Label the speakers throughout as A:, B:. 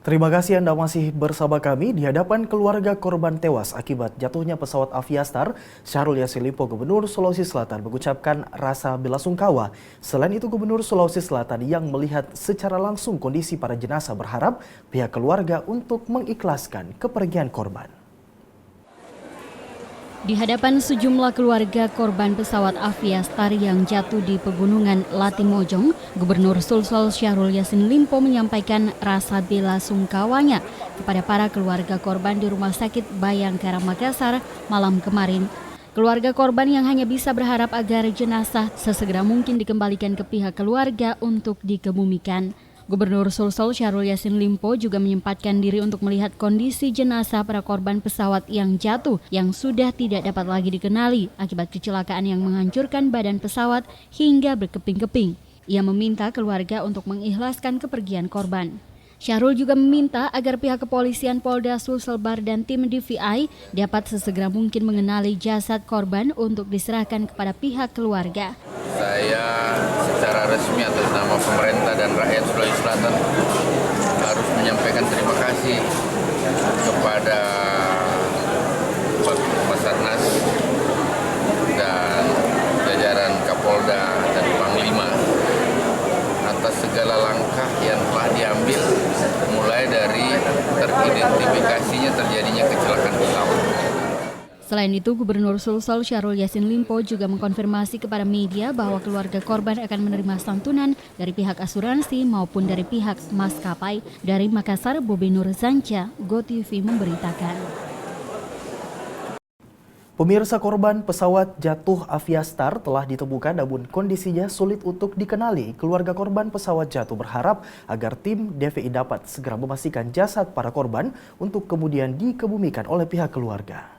A: Terima kasih Anda masih bersama kami. Di hadapan keluarga korban tewas akibat jatuhnya pesawat Aviastar, Syahrul Yassin Limpo, Gubernur Sulawesi Selatan, mengucapkan rasa belasungkawa. Selain itu, Gubernur Sulawesi Selatan yang melihat secara langsung kondisi para jenazah berharap pihak keluarga untuk mengikhlaskan kepergian korban.
B: Di hadapan sejumlah keluarga korban pesawat Aviastar yang jatuh di pegunungan Latimojong, Gubernur Sulsel Syahrul Yassin Limpo menyampaikan rasa bela sungkawanya kepada para keluarga korban di Rumah Sakit Bayangkara Makassar malam kemarin. Keluarga korban yang hanya bisa berharap agar jenazah sesegera mungkin dikembalikan ke pihak keluarga untuk dikebumikan. Gubernur Sulsel Syahrul Yassin Limpo juga menyempatkan diri untuk melihat kondisi jenazah para korban pesawat yang jatuh yang sudah tidak dapat lagi dikenali akibat kecelakaan yang menghancurkan badan pesawat hingga berkeping-keping. Ia meminta keluarga untuk mengikhlaskan kepergian korban. Syahrul juga meminta agar pihak kepolisian Polda Sulselbar dan tim DVI dapat sesegera mungkin mengenali jasad korban untuk diserahkan kepada pihak keluarga.
C: Saya secara resmi atas nama pemerintah dan rakyat Sulawesi Selatan harus menyampaikan terima kasih kepada Basarnas dan jajaran Kapolda dan Panglima atas segala langkah yang telah diambil mulai dari teridentifikasinya terjadinya kecelakaan pesawat.
B: Selain itu, Gubernur Sulsel Syahrul Yassin Limpo juga mengkonfirmasi kepada media bahwa keluarga korban akan menerima santunan dari pihak asuransi maupun dari pihak maskapai. Dari Makassar, Bobi Nur Zanca, GoTV memberitakan.
A: Pemirsa, korban pesawat jatuh Aviastar telah ditemukan namun kondisinya sulit untuk dikenali. Keluarga korban pesawat jatuh berharap agar tim DVI dapat segera memastikan jasad para korban untuk kemudian dikebumikan oleh pihak keluarga.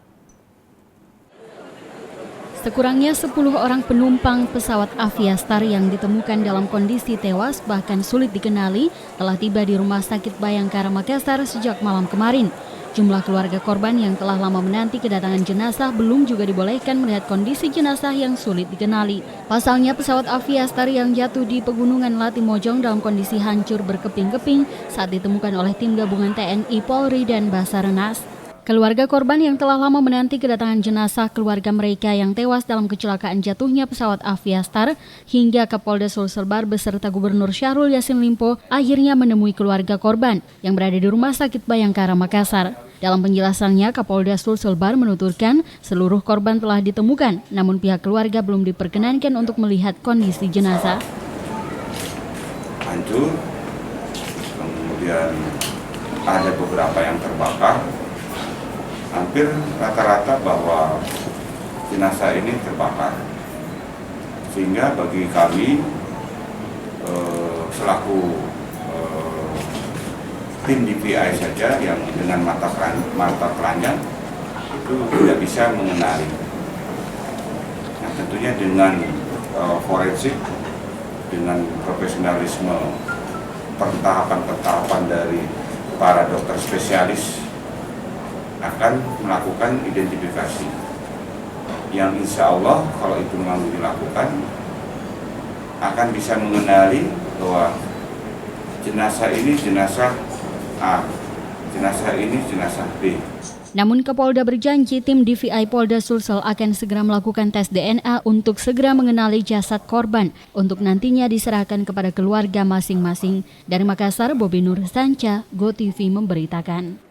B: Sekurangnya 10 orang penumpang pesawat Aviastar yang ditemukan dalam kondisi tewas bahkan sulit dikenali telah tiba di Rumah Sakit Bayangkara Makassar sejak malam kemarin. Jumlah keluarga korban yang telah lama menanti kedatangan jenazah belum juga dibolehkan melihat kondisi jenazah yang sulit dikenali. Pasalnya pesawat Aviastar yang jatuh di pegunungan Latimojong dalam kondisi hancur berkeping-keping saat ditemukan oleh tim gabungan TNI, Polri, dan Basarnas. Keluarga korban yang telah lama menanti kedatangan jenazah keluarga mereka yang tewas dalam kecelakaan jatuhnya pesawat Aviastar hingga Kapolda Sulselbar beserta Gubernur Syahrul Yassin Limpo akhirnya menemui keluarga korban yang berada di Rumah Sakit Bayangkara Makassar. Dalam penjelasannya, Kapolda Sulselbar menuturkan seluruh korban telah ditemukan, namun pihak keluarga belum diperkenankan untuk melihat kondisi jenazah.
D: Hancur, kemudian ada beberapa yang terbakar. Hampir rata-rata bahwa jenazah ini terbakar, sehingga bagi kami selaku tim DVI saja yang dengan mata telanjang itu tidak bisa mengenali. Nah, tentunya dengan forensik, dengan profesionalisme tahapan dari para dokter spesialis akan melakukan identifikasi yang insya Allah kalau itu memang dilakukan akan bisa mengenali bahwa jenazah ini jenazah A, jenazah ini jenazah B.
B: Namun Kapolda berjanji tim DVI Polda Sulsel akan segera melakukan tes DNA untuk segera mengenali jasad korban untuk nantinya diserahkan kepada keluarga masing-masing. Dari Makassar, Bobi Nur Zanca, GoTV memberitakan.